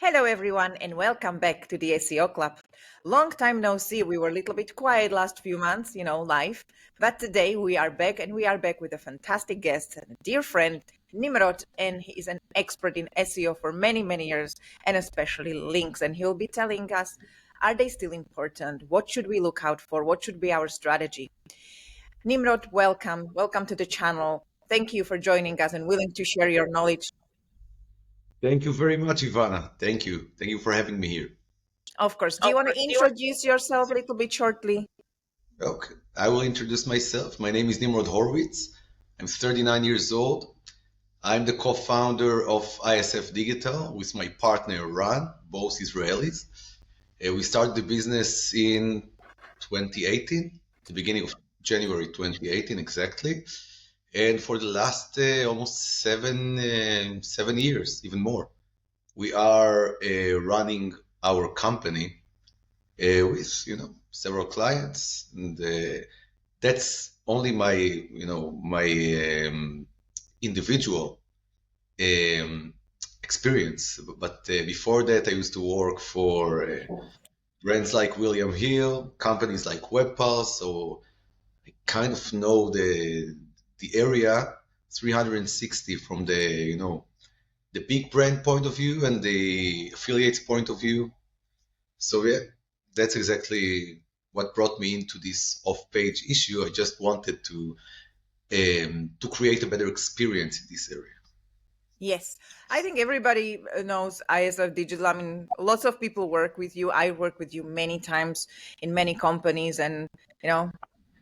Hello, everyone, and welcome back to the SEO Club. Long time no see. We were a little bit quiet last few months, life. But today we are back, and we are back with a fantastic guest and a dear friend, Nimrod. And he is an expert in SEO for many, many years, and especially links. And he'll be telling us, are they still important? What should we look out for? What should be our strategy? Nimrod, welcome. Welcome to the channel. Thank you for joining us and willing to share your knowledge. Thank you very much, Ivana. Thank you. Thank you for having me here. Of course. Do you want to introduce yourself a little bit shortly? Okay, I will introduce myself. My name is Nimrod Horowitz. I'm 39 years old. I'm the co-founder of ISF Digital with my partner Ran, both Israelis. We started the business in 2018, the beginning of January 2018 exactly. And for the last almost seven years, even more, we are running our company with several clients, and that's only my individual experience. But before that, I used to work for brands like William Hill, companies like WebPulse, so I kind of know the area 360 from the big brand point of view and the affiliates point of view. So yeah, that's exactly what brought me into this off-page issue. I just wanted to create a better experience in this area. Yes, I think everybody knows ISF Digital. I mean, lots of people work with you. I work with you many times in many companies, and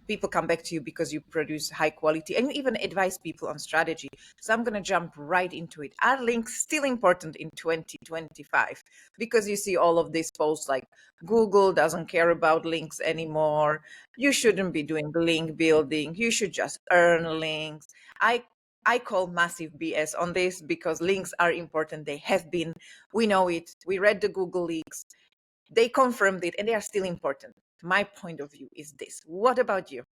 people come back to you because you produce high quality and you even advise people on strategy. So I'm going to jump right into it. Are links still important in 2025? Because you see all of these posts like Google doesn't care about links anymore. You shouldn't be doing link building. You should just earn links. I call massive BS on this because links are important. They have been. We know it. We read the Google leaks. They confirmed it and they are still important. My point of view is this. What about you?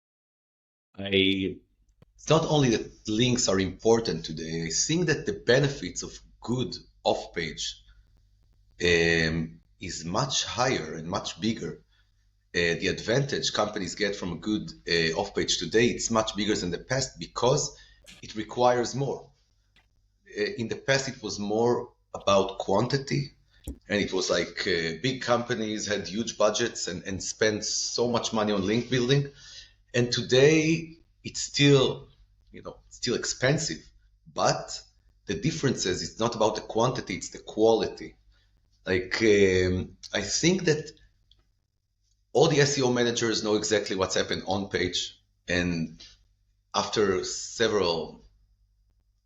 It's not only that links are important today. I think that the benefits of good off-page is much higher and much bigger. The advantage companies get from a good off-page today, it's much bigger than the past because it requires more. In the past, it was more about quantity, and it was like big companies had huge budgets and spent so much money on link building. And today, it's still expensive, but the difference is it's not about the quantity, it's the quality. I think that all the SEO managers know exactly what's happened on page, and after several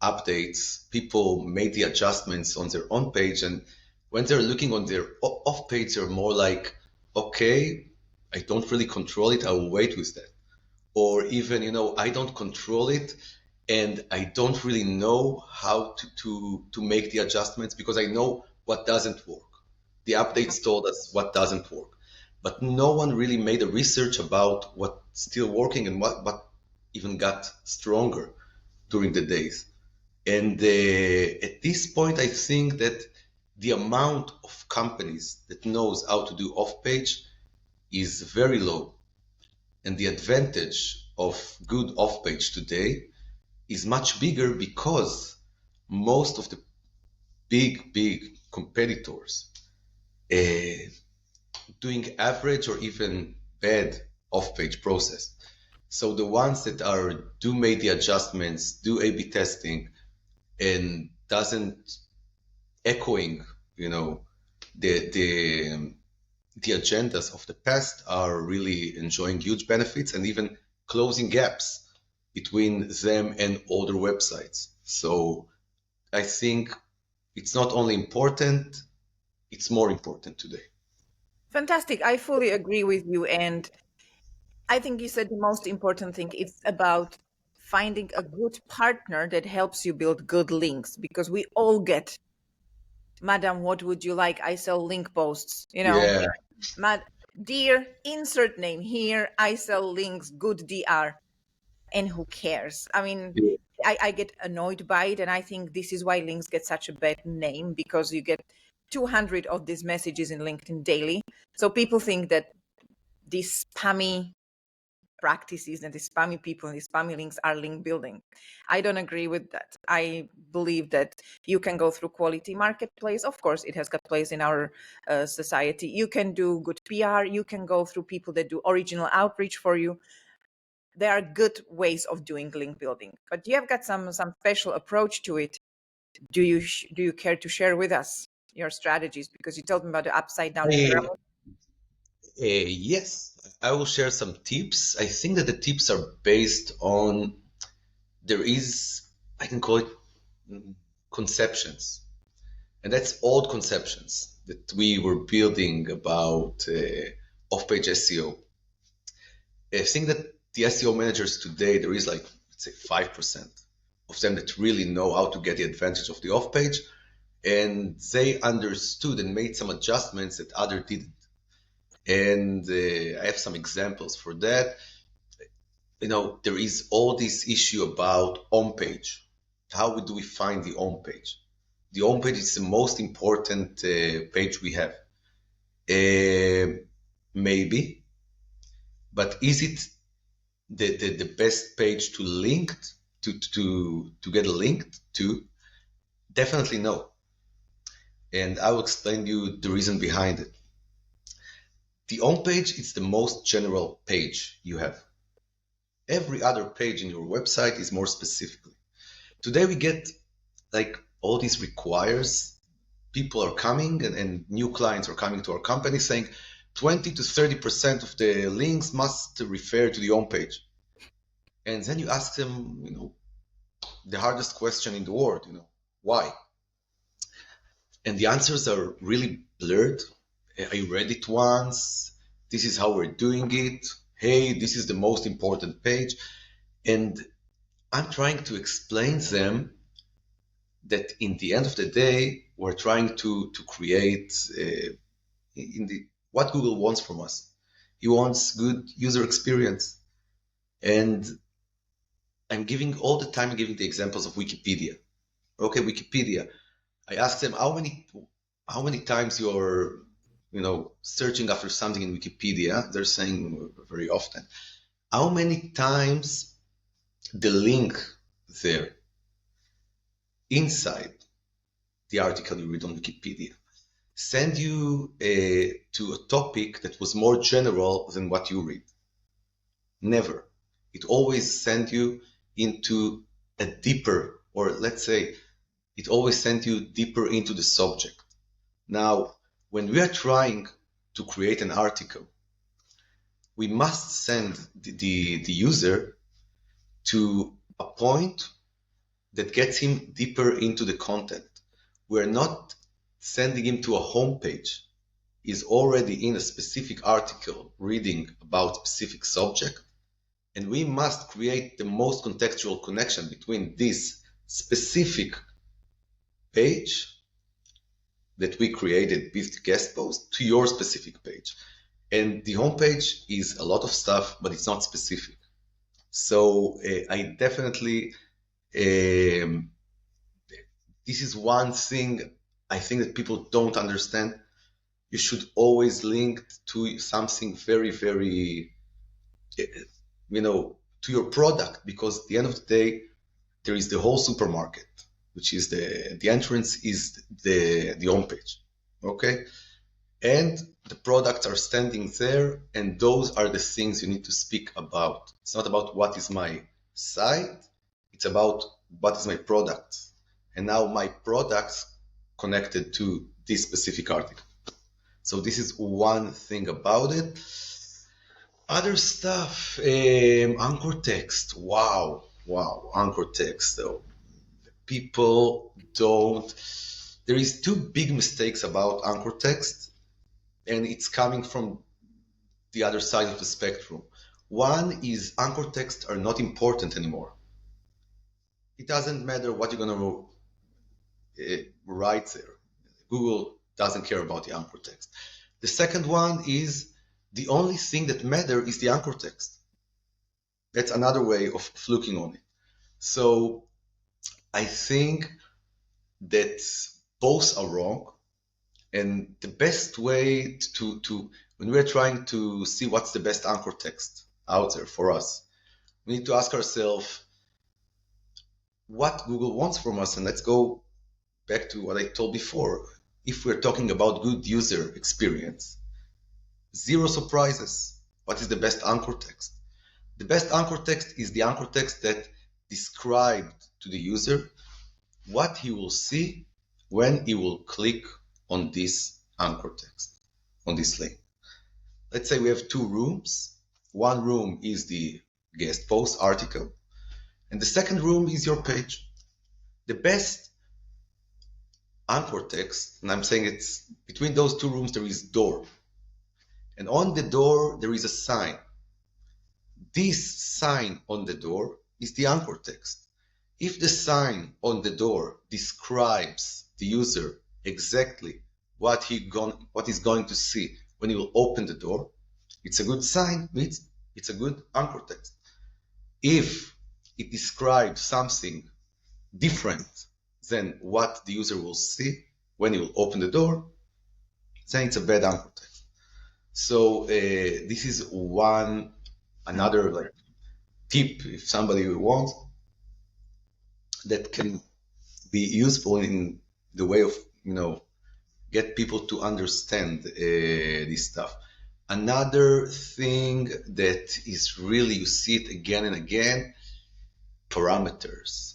updates, people made the adjustments on their own page, and when they're looking on their off page, they're more like, okay, I don't really control it, I will wait with that. Or even, I don't control it and I don't really know how to make the adjustments because I know what doesn't work. The updates told us what doesn't work, but no one really made a research about what's still working and what even got stronger during the days. And at this point, I think that the amount of companies that knows how to do off-page is very low. And the advantage of good off-page today is much bigger because most of the big competitors doing average or even bad off-page process. So the ones that do make the adjustments, do A/B testing, and doesn't echoing, the agendas of the past are really enjoying huge benefits and even closing gaps between them and older websites. So I think it's not only important, it's more important today. Fantastic. I fully agree with you. And I think you said the most important thing. It's about finding a good partner that helps you build good links because we all get, Madam, what would you like? I sell link posts, Yeah. Dear, insert name here. I sell links, good DR. And who cares? I mean, I get annoyed by it. And I think this is why links get such a bad name because you get 200 of these messages in LinkedIn daily. So people think that these spammy practices and the spammy people and the spammy links are link building. I don't agree with that. I believe that you can go through quality marketplace. Of course, it has got place in our society. You can do good PR. You can go through people that do original outreach for you. There are good ways of doing link building, but you have got some special approach to it. Do you care to share with us your strategies? Because you told me about the upside down I, pyramid. yes, I will share some tips. I think that the tips are based on there is, I can call it conceptions, and that's old conceptions that we were building about off-page SEO. I think that the SEO managers today, there is like, let's say 5% of them that really know how to get the advantage of the off-page, and they understood and made some adjustments that others didn't. And I have some examples for that. There is all this issue about on-page. How do we find the on-page? The on-page is the most important page we have. Maybe, but is it the best page to link to get linked to? Definitely no. And I will explain you the reason behind it. The home page is the most general page you have. Every other page in your website is more specifically. Today we get like all these requires. People are coming and new clients are coming to our company saying 20 to 30% of the links must refer to the home page. And then you ask them, the hardest question in the world, why? And the answers are really blurred. I read it once. This is how we're doing it. Hey, this is the most important page. And I'm trying to explain to them that in the end of the day, we're trying to create what Google wants from us. He wants good user experience. And I'm giving all the time giving the examples of Wikipedia. Okay, Wikipedia. I asked them how many times you're searching after something in Wikipedia. They're saying very often. How many times the link there inside the article you read on Wikipedia send you to a topic that was more general than what you read? Never. It always sent you into a deeper, or let's say, it always sent you deeper into the subject. Now, when we are trying to create an article, we must send the user to a point that gets him deeper into the content. We're not sending him to a homepage. He's already in a specific article reading about specific subject, and we must create the most contextual connection between this specific page that we created with the guest post to your specific page. And the homepage is a lot of stuff, but it's not specific. So I definitely, this is one thing I think that people don't understand. You should always link to something very, very, to your product, because at the end of the day, there is the whole supermarket, which is the entrance is the homepage. Okay. And the products are standing there, and those are the things you need to speak about. It's not about what is my site, it's about what is my product. And now my products connected to this specific article. So this is one thing about it. Other stuff, anchor text. Wow, anchor text though. People don't, there is two big mistakes about anchor text, and it's coming from the other side of the spectrum. One is anchor texts are not important anymore. It doesn't matter what you're going to write there. Google doesn't care about the anchor text. The second one is the only thing that matters is the anchor text. That's another way of looking on it. So I think that both are wrong. And the best way to when we're trying to see what's the best anchor text out there for us, we need to ask ourselves what Google wants from us. And let's go back to what I told before. If we're talking about good user experience, zero surprises. What is the best anchor text? The best anchor text is the anchor text that described to the user what he will see when he will click on this anchor text, on this link. Let's say we have two rooms. One room is the guest post article, and the second room is your page. The best anchor text, and I'm saying it's between those two rooms, there is door. And on the door, there is a sign. This sign on the door is the anchor text. If the sign on the door describes the user exactly what he's going to see when he will open the door, it's a good sign, it's a good anchor text. If it describes something different than what the user will see when he will open the door, then it's a bad anchor text. So this is another like tip if somebody wants that can be useful in the way of get people to understand this stuff. Another thing that is really, you see it again and again, parameters,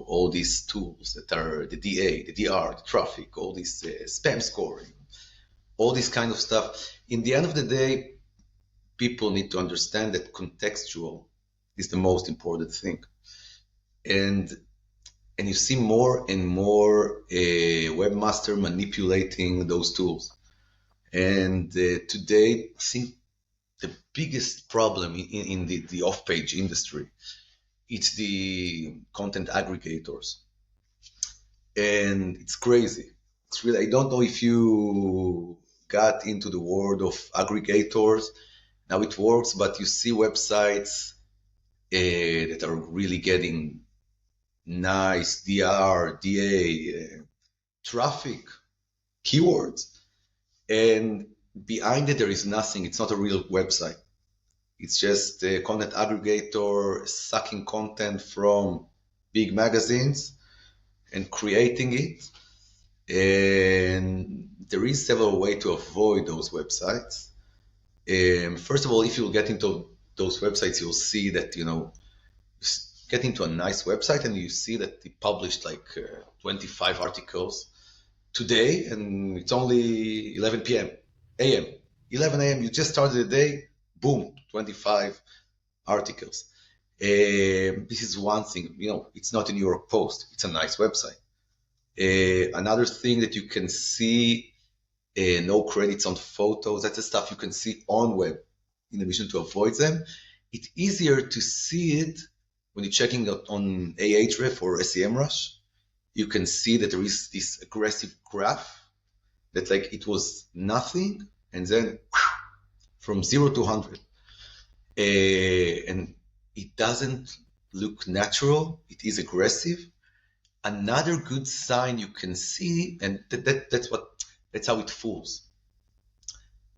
all these tools that are the DA, the DR, the traffic, all this spam scoring, all this kind of stuff. In the end of the day, people need to understand that contextual is the most important thing. And you see more and more webmaster manipulating those tools. And today, I think the biggest problem in the off-page industry, it's the content aggregators. And it's crazy. It's really, I don't know if you got into the world of aggregators, now it works, but you see websites that are really getting nice DR, DA, traffic, keywords, and behind it there is nothing. It's not a real website. It's just a content aggregator sucking content from big magazines and creating it. And there is several ways to avoid those websites. First of all, if you get into those websites, you'll see that, get into a nice website and you see that they published like 25 articles today, and it's only 11 p.m. a.m. 11 a.m. You just started the day, boom, 25 articles. This is one thing, it's not a New York Post. It's a nice website. Another thing that you can see, no credits on photos. That's the stuff you can see on web. In addition to avoid them, it's easier to see it when you're checking out on Ahref or SEMrush. You can see that there is this aggressive graph that like it was nothing, and then from 0 to 100. And it doesn't look natural. It is aggressive. Another good sign you can see, and that's how it fools.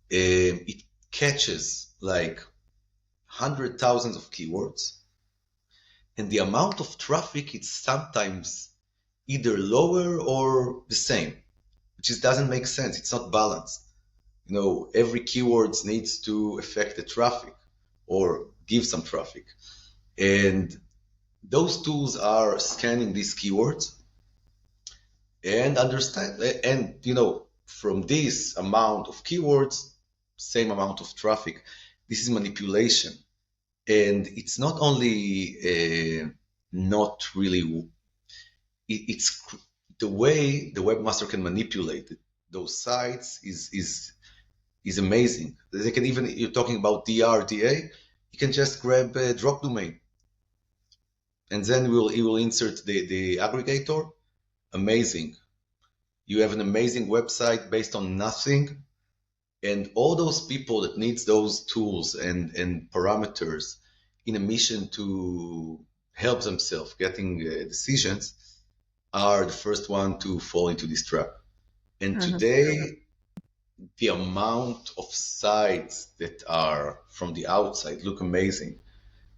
It catches like 100,000 of keywords, and the amount of traffic is sometimes either lower or the same, which just doesn't make sense. It's not balanced. Every keyword needs to affect the traffic or give some traffic. And those tools are scanning these keywords and understand, and from this amount of keywords, same amount of traffic. This is manipulation. And it's not only not really, it's the way the webmaster can manipulate it. Those sites is amazing. They can even, you're talking about DRDA, you can just grab a drop domain, and then he will insert the aggregator. Amazing. You have an amazing website based on nothing, and all those people that needs those tools and parameters in a mission to help themselves getting decisions are the first one to fall into this trap. And Mhm. today, the amount of sites that are from the outside look amazing,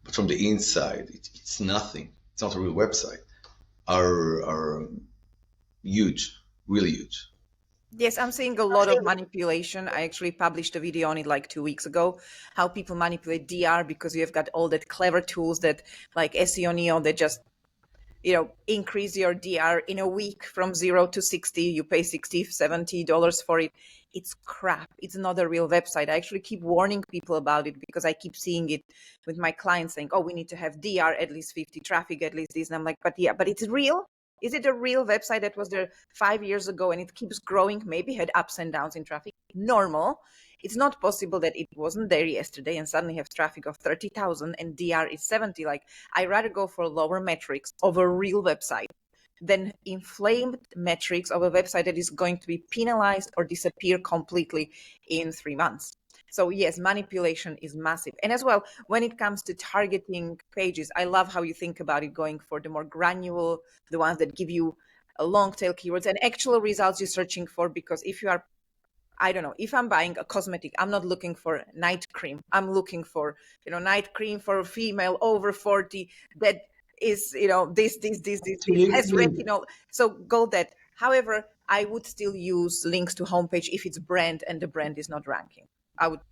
but from the inside, it's nothing. It's not a real website. Are huge, really huge. Yes, I'm seeing a lot of manipulation. I actually published a video on it like 2 weeks ago, how people manipulate DR because you've got all that clever tools that like SEO Neo that just increase your DR in a week from 0 to 60. You pay 60, $70 for it. It's crap. It's not a real website. I actually keep warning people about it because I keep seeing it with my clients saying, oh, we need to have DR at least 50, traffic at least this. And I'm like, but yeah, but it's real. Is it a real website that was there 5 years ago and it keeps growing? Maybe had ups and downs in traffic. Normal. It's not possible that it wasn't there yesterday and suddenly have traffic of 30,000 and DR is 70. Like, I rather go for lower metrics of a real website than inflamed metrics of a website that is going to be penalized or disappear completely in 3 months. So yes, manipulation is massive. And as well, when it comes to targeting pages, I love how you think about it, going for the more granular, the ones that give you a long tail keywords and actual results you're searching for. Because if you are, I don't know, if I'm buying a cosmetic, I'm not looking for night cream. I'm looking for, night cream for a female over 40 that is, this has Absolutely. retinol. So go that. However, I would still use links to homepage if it's brand and the brand is not ranking.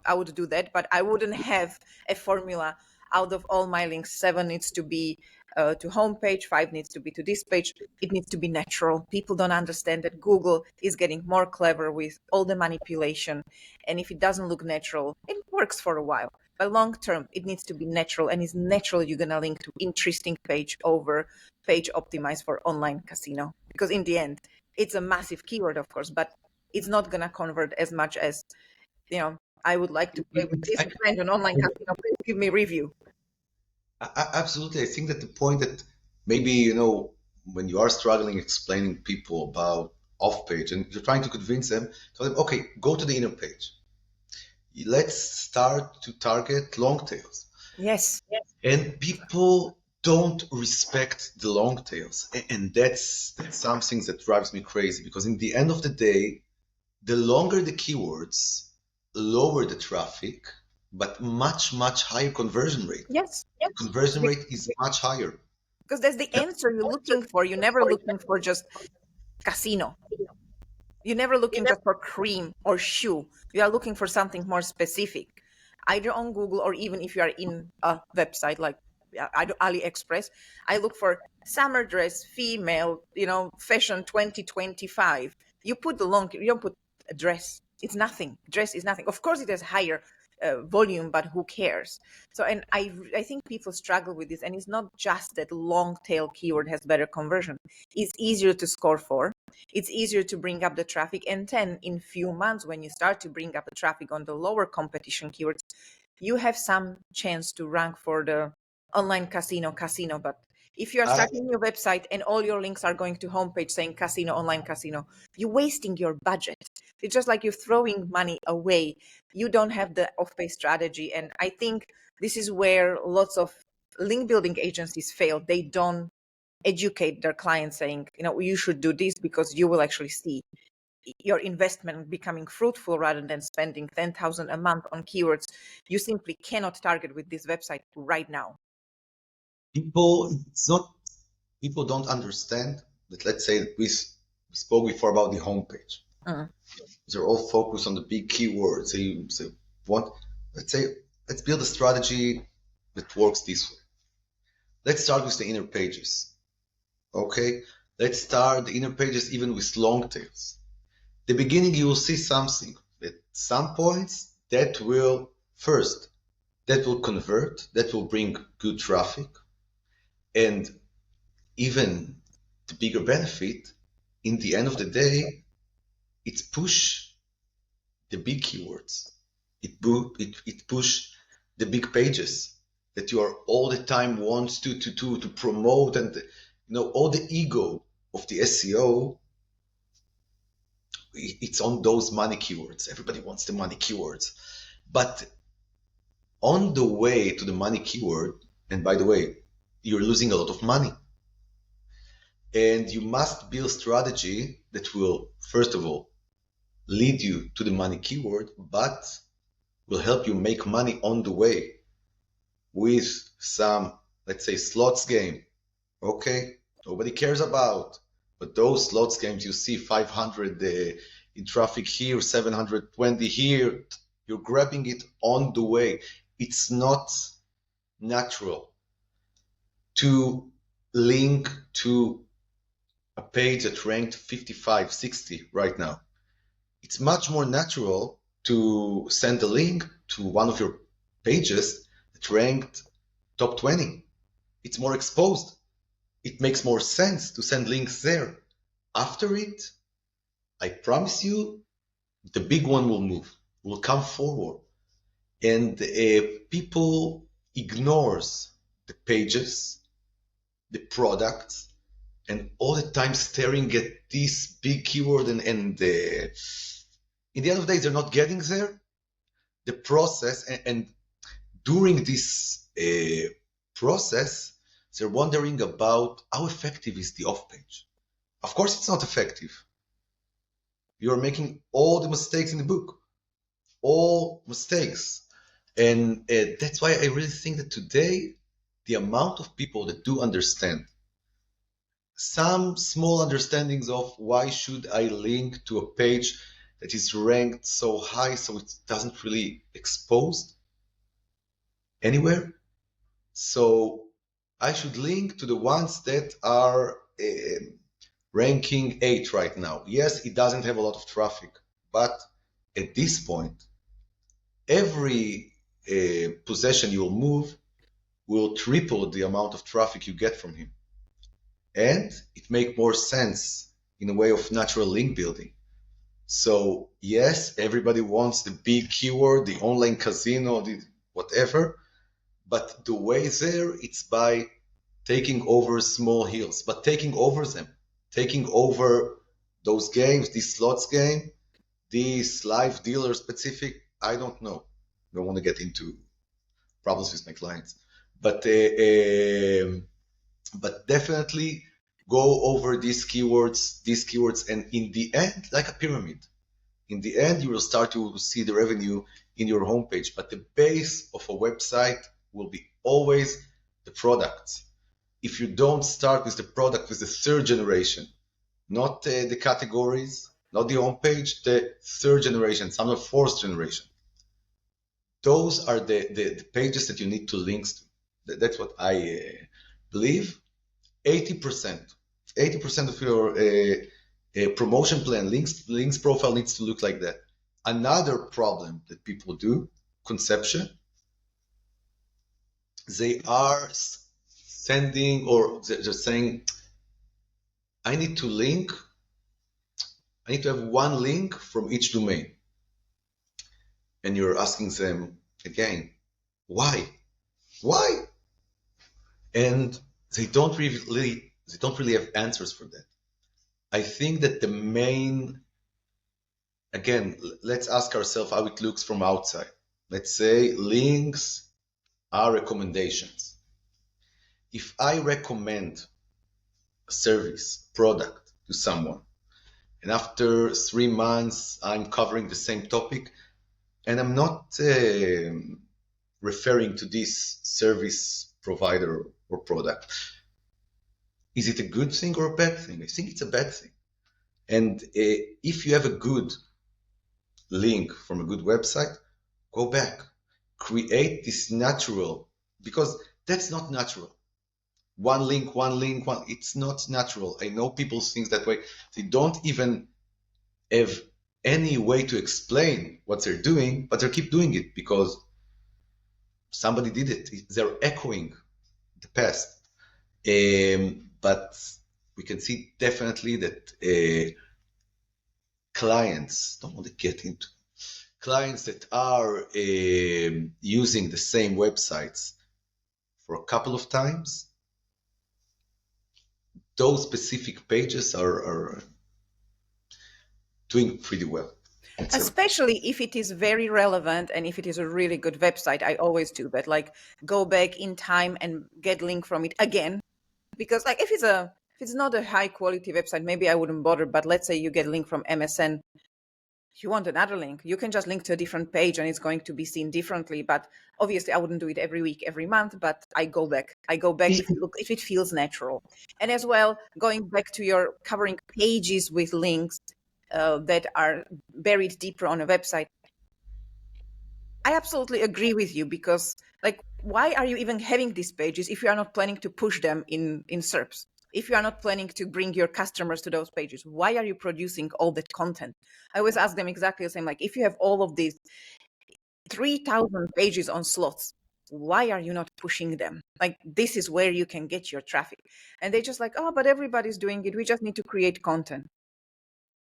I would do that, but I wouldn't have a formula out of all my links. 7 needs to be to homepage, 5 needs to be to this page. It needs to be natural. People don't understand that Google is getting more clever with all the manipulation. And if it doesn't look natural, it works for a while. But long term, it needs to be natural. And it's natural you're going to link to interesting page over page optimized for online casino. Because in the end, it's a massive keyword, of course, but it's not going to convert as much as, I would like to play with this I, brand on online casino. Please give me review. absolutely. I think that the point that maybe, when you are struggling explaining people about off page and you're trying to convince them, tell them, okay, go to the inner page. Let's start to target long tails. Yes. And people don't respect the long tails. And that's something that drives me crazy because in the end of the day, the longer the keywords, lower the traffic, but much, much higher conversion rate. Yes. Conversion rate is much higher. Because that's the answer you're looking for. You're never looking for just casino. You're never looking just for cream or shoe. You are looking for something more specific, either on Google or even if you are in a website like AliExpress. I look for summer dress, female, fashion 2025. You put the long, you don't put a dress. It's nothing. Dress is nothing. Of course, it has higher volume, but who cares? So, and I think people struggle with this, and it's not just that long tail keyword has better conversion. It's easier to score for. It's easier to bring up the traffic, and then in few months, when you start to bring up the traffic on the lower competition keywords, you have some chance to rank for the online casino. But if you are I, starting your website and all your links are going to homepage saying casino, online casino, you're wasting your budget. It's just like you're throwing money away. You don't have the off-page strategy. And I think this is where lots of link building agencies fail. They don't educate their clients saying, you should do this because you will actually see your investment becoming fruitful rather than spending 10,000 a month on keywords you simply cannot target with this website right now. it's not, people don't understand that, let's say that we spoke before about the homepage. They're all focused on the big keywords. So you say, what? Let's build a strategy that works this way. Let's start with the inner pages. Okay, let's start the inner pages even with long tails. The beginning, you will see something. At some points, that will convert, that will bring good traffic, and even the bigger benefit, in the end of the day, it's push the big keywords. It push the big pages that you are all the time wants to promote, and all the ego of the SEO. It's on those money keywords. Everybody wants the money keywords, but on the way to the money keyword, and by the way, you're losing a lot of money. And you must build strategy that will, first of all, lead you to the money keyword, but will help you make money on the way with some, let's say, slots game. Okay, nobody cares about, but those slots games you see 500 in traffic here, 720 here, you're grabbing it on the way. It's not natural to link to a page that ranked 55, 60 right now. It's much more natural to send a link to one of your pages that ranked top 20. It's more exposed. It makes more sense to send links there. After it, I promise you, the big one will move, will come forward. And people ignores the pages, the products, and all the time staring at this big keyword, and in the end of the day, they're not getting there. The process, and during this process, they're wondering about how effective is the off page. Of course, it's not effective. You're making all the mistakes in the book, all mistakes. And that's why I really think that today, the amount of people that do understand some small understandings of why should I link to a page that is ranked so high so it doesn't really exposed anywhere. So I should link to the ones that are ranking 8 right now. Yes, it doesn't have a lot of traffic, but at this point, every possession you'll move will triple the amount of traffic you get from him. And it makes more sense in a way of natural link building. So yes, everybody wants the big keyword, the online casino, the whatever, but the way there, it's by taking over small hills, but taking over them, taking over those games, this slots game, this live dealer specific, I don't know. I don't want to get into problems with my clients, but definitely go over these keywords, and in the end, like a pyramid, in the end, you will start to see the revenue in your homepage, but the base of a website will be always the products. If you don't start with the product, with the third generation, not the categories, not the homepage, the third generation, some of fourth generation, those are the pages that you need to link to. That's what I believe. 80% of your promotion plan, links profile needs to look like that. Another problem that people do, conception, they are sending, or they're saying, I need to have one link from each domain. And you're asking them again, why? And they don't really have answers for that. I think that the main, again, let's ask ourselves how it looks from outside. Let's say links are recommendations. If I recommend a service, product to someone, and after 3 months I'm covering the same topic, and I'm not referring to this service provider or product, is it a good thing or a bad thing? I think it's a bad thing. And if you have a good link from a good website, go back, create this natural, because that's not natural. One link, it's not natural. I know people think that way. They don't even have any way to explain what they're doing, but they keep doing it because somebody did it. They're echoing the past. But we can see definitely that clients, don't want to get into clients that are using the same websites for a couple of times, those specific pages are doing pretty well. Especially if it is very relevant and if it is a really good website. I always do that, like go back in time and get link from it again, because like if it's not a high quality website, maybe I wouldn't bother. But let's say you get link from MSN, If you want another link, you can just link to a different page and it's going to be seen differently. But obviously, I wouldn't do it every week, every month, but I go back. I go back if it feels natural. And as well, going back to your covering pages with links that are buried deeper on a website. I absolutely agree with you, because like, why are you even having these pages if you are not planning to push them in SERPs? If you are not planning to bring your customers to those pages, why are you producing all that content? I always ask them exactly the same. Like, if you have all of these 3,000 pages on slots, why are you not pushing them? Like, this is where you can get your traffic. And they just like, oh, but everybody's doing it. We just need to create content.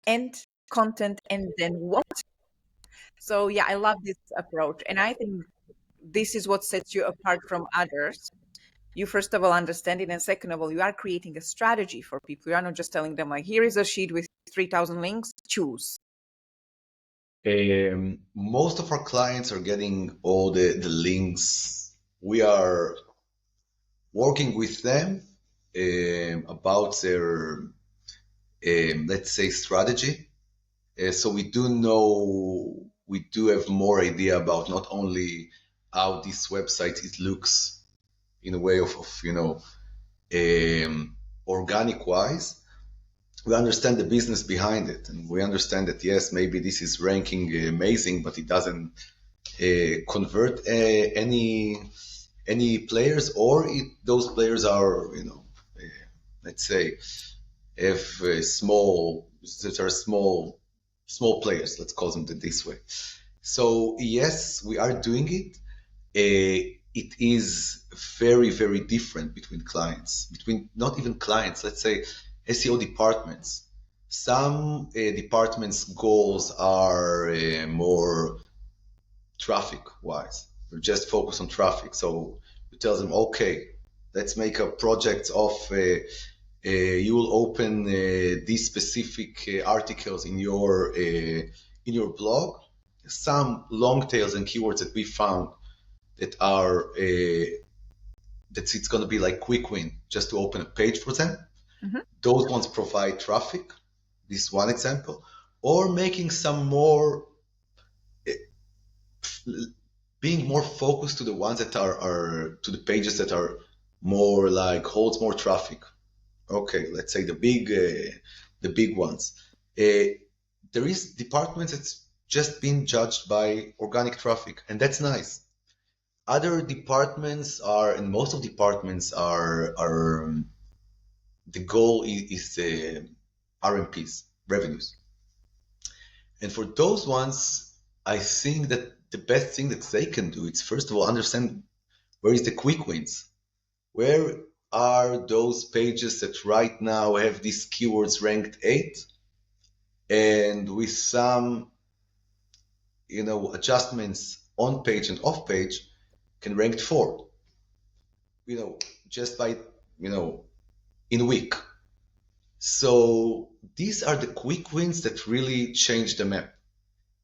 And content, and then what? So yeah, I love this approach. And I think this is what sets you apart from others. You first of all understand it, and second of all, you are creating a strategy for people. You are not just telling them like, here is a sheet with 3,000 links, choose. Most of our clients are getting all the links. We are working with them about their, let's say, strategy. So we do know, we do have more idea about not only how this website it looks in a way of organic wise. We understand the business behind it, and we understand that yes, maybe this is ranking amazing, but it doesn't convert any players, or those players are, let's say, if small, that are small players, let's call them this way. So yes, we are doing it. It is very, very different between clients, between not even clients, let's say SEO departments. Some departments' goals are more traffic wise. They're just focused on traffic. So you tell them, okay, let's make a project of you will open these specific articles in your blog. Some long tails and keywords that we found that are that it's going to be like quick win just to open a page for them. Mm-hmm. Those ones provide traffic. This is one example. Or making some more, being more focused to the ones that are to the pages that are more like holds more traffic. Okay, let's say the big ones. There is departments that's just been judged by organic traffic, and that's nice. Other departments are, and most of departments are the goal is RMPs, revenues. And for those ones, I think that the best thing that they can do is first of all understand where is the quick wins. Where are those pages that right now have these keywords ranked 8, and with some adjustments on page and off page can rank 4, just by in a week. So these are the quick wins that really change the map.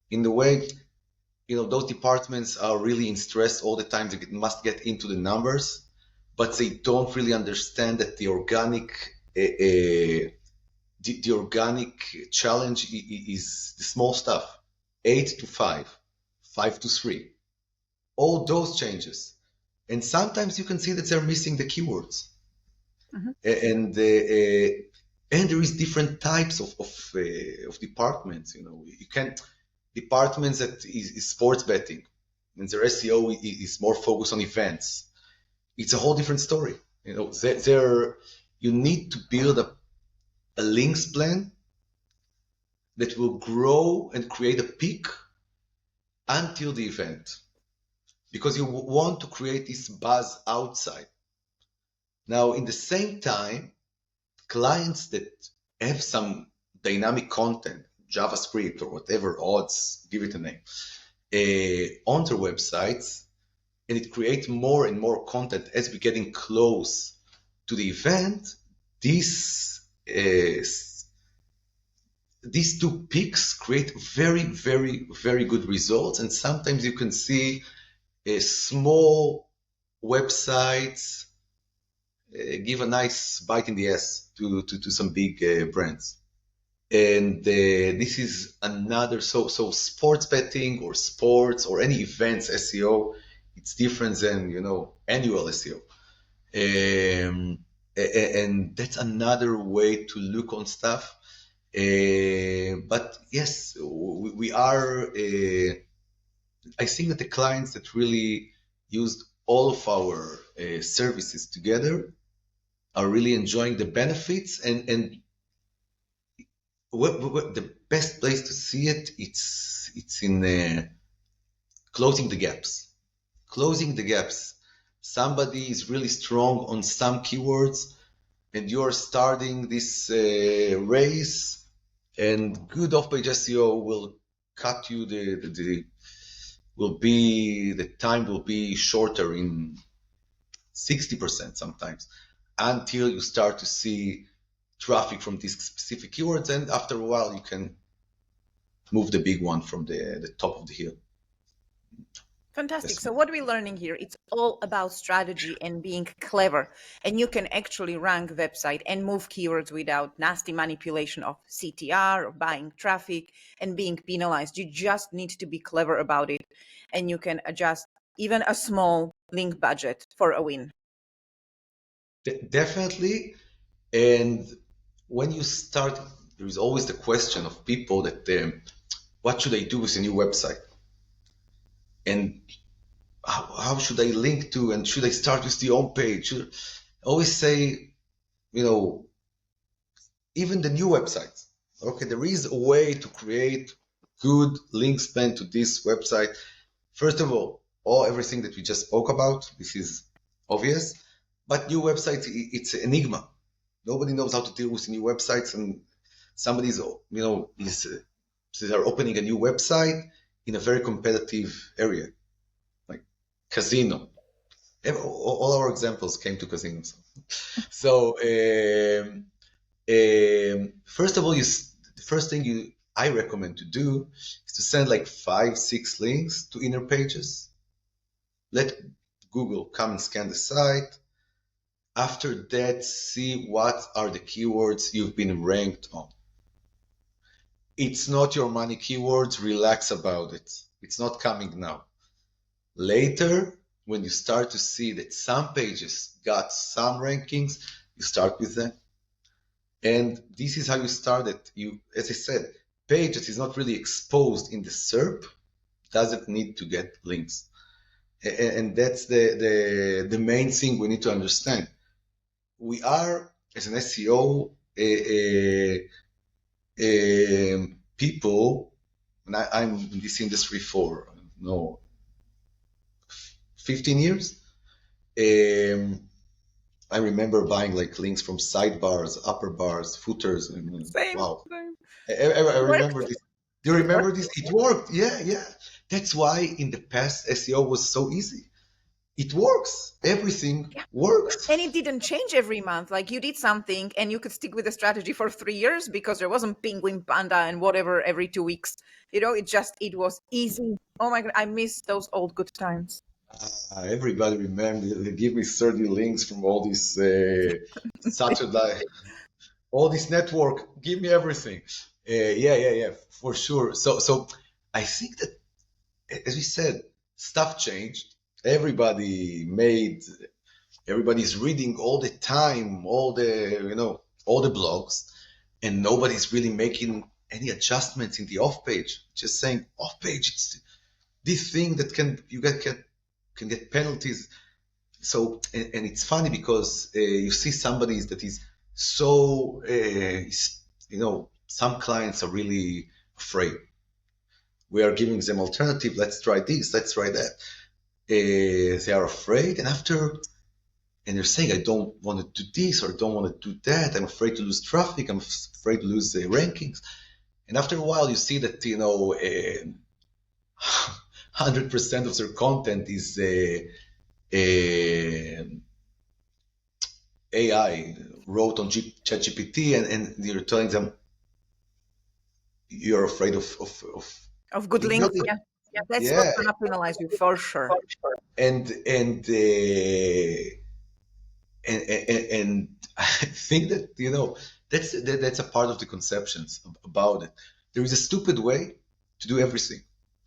In the way, those departments are really in stress all the time. They must get into the numbers, but they don't really understand that the organic the organic challenge is the small stuff, 8 to 5, 5 to 3, all those changes. And sometimes you can see that they're missing the keywords. Mm-hmm. And there is different types of departments. You can departments that is sports betting, and their SEO is more focused on events. It's a whole different story. There you need to build a links plan that will grow and create a peak until the event, because you want to create this buzz outside. Now, in the same time, clients that have some dynamic content, JavaScript or whatever odds, give it a name, on their websites, and it creates more and more content as we're getting close to the event, these two peaks create very, very, very good results. And sometimes you can see small websites give a nice bite in the ass to some big brands. And this is another, so sports betting or sports or any events SEO, it's different than, annual SEO. And that's another way to look on stuff. But yes, we are, I think that the clients that really used all of our services together are really enjoying the benefits. And the best place to see it, it's in closing the gaps. Closing the gaps. Somebody is really strong on some keywords, and you're starting this race, and good off-page SEO will cut you the time will be shorter in 60% sometimes, until you start to see traffic from these specific keywords, and after a while you can move the big one from the top of the hill. Fantastic. Yes. So what are we learning here? It's all about strategy and being clever. And you can actually rank website and move keywords without nasty manipulation of CTR or buying traffic and being penalized. You just need to be clever about it. And you can adjust even a small link budget for a win. Definitely. And when you start, there is always the question of people that what should I do with a new website? And how should I link to, and should I start with the home page? I always say, even the new websites, okay, there is a way to create good link spend to this website. First of all, everything that we just spoke about, this is obvious, but new websites, it's an enigma. Nobody knows how to deal with new websites, and somebody's, they're opening a new website in a very competitive area, like casino. All our examples came to casinos. So, first of all, the first thing I recommend to do is to send like 5-6 links to inner pages. Let Google come and scan the site. After that, see what are the keywords you've been ranked on. It's not your money keywords. Relax about it. It's not coming now. Later, when you start to see that some pages got some rankings, you start with them. And this is how you start it. As I said, page that is not really exposed in the SERP doesn't need to get links. And that's the main thing we need to understand. We are, as an SEO people, and I'm in this industry for 15 years. I remember buying like links from sidebars, upper bars, footers. Same. Wow. Same. I remember this. Do you remember this? It worked. Yeah. That's why in the past SEO was so easy. It works. Everything works. And it didn't change every month. Like you did something and you could stick with the strategy for 3 years because there wasn't penguin, panda, and whatever every 2 weeks. It was easy. Oh my God, I miss those old good times. Everybody remember, they give me 30 links from all this Saturday, all this network. Give me everything. Yeah, for sure. So I think that, as we said, stuff changed. Everybody's reading all the time, all the blogs, and nobody's really making any adjustments in the off page. Just saying off page, it's this thing that can get penalties. So, and it's funny because you see somebody that is so, some clients are really afraid. We are giving them alternative. Let's try this. Let's try that. They are afraid, and they're saying, I don't want to do this or don't want to do that. I'm afraid to lose traffic. I'm afraid to lose the rankings. And after a while, you see that 100% of their content is AI wrote on ChatGPT, and you're telling them you're afraid of good links. Yeah, that's what's gonna penalize you for sure. And I think that That's a part of the conceptions about it. There is a stupid way to do everything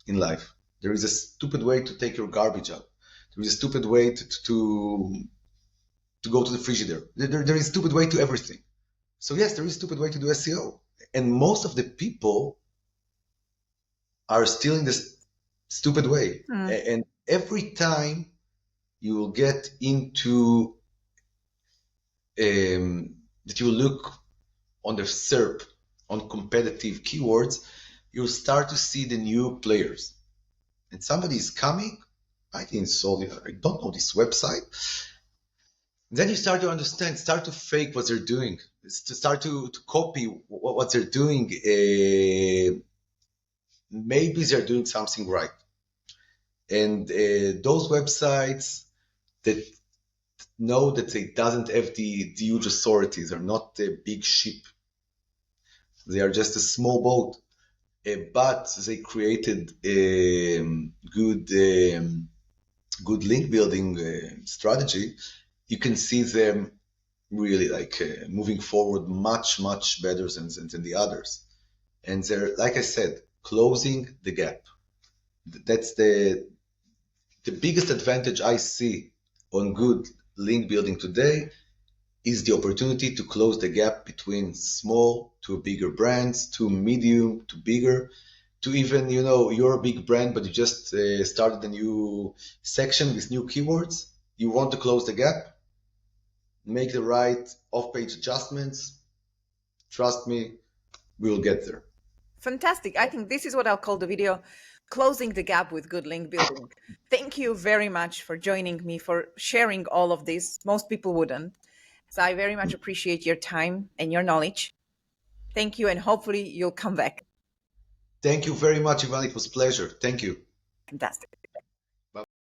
in life. There is a stupid way to take your garbage out. There is a stupid way to go to the frigidaire. There is a stupid way to everything. So yes, there is a stupid way to do SEO, and most of the people are still in this stupid way. And every time you will get into that you look on the SERP on competitive keywords, you'll start to see the new players. And somebody is coming, I installed it, I don't know this website. Then you start to understand, start to fake what they're doing, to start to copy what they're doing. Maybe they're doing something right. And those websites that know that they doesn't have the huge authorities, are not a big ship. They are just a small boat, but they created a good link building strategy. You can see them really like moving forward much better than the others. And they're, like I said, closing the gap. That's the biggest advantage I see on good link building today is the opportunity to close the gap between small to bigger brands, to medium to bigger, to even, you're a big brand, but you just started a new section with new keywords. You want to close the gap, make the right off-page adjustments. Trust me, we'll get there. Fantastic. I think this is what I'll call the video, closing the gap with good link building. Thank you very much for joining me, for sharing all of this. Most people wouldn't. So I very much appreciate your time and your knowledge. Thank you, and hopefully you'll come back. Thank you very much, Ivan. It was a pleasure. Thank you. Fantastic.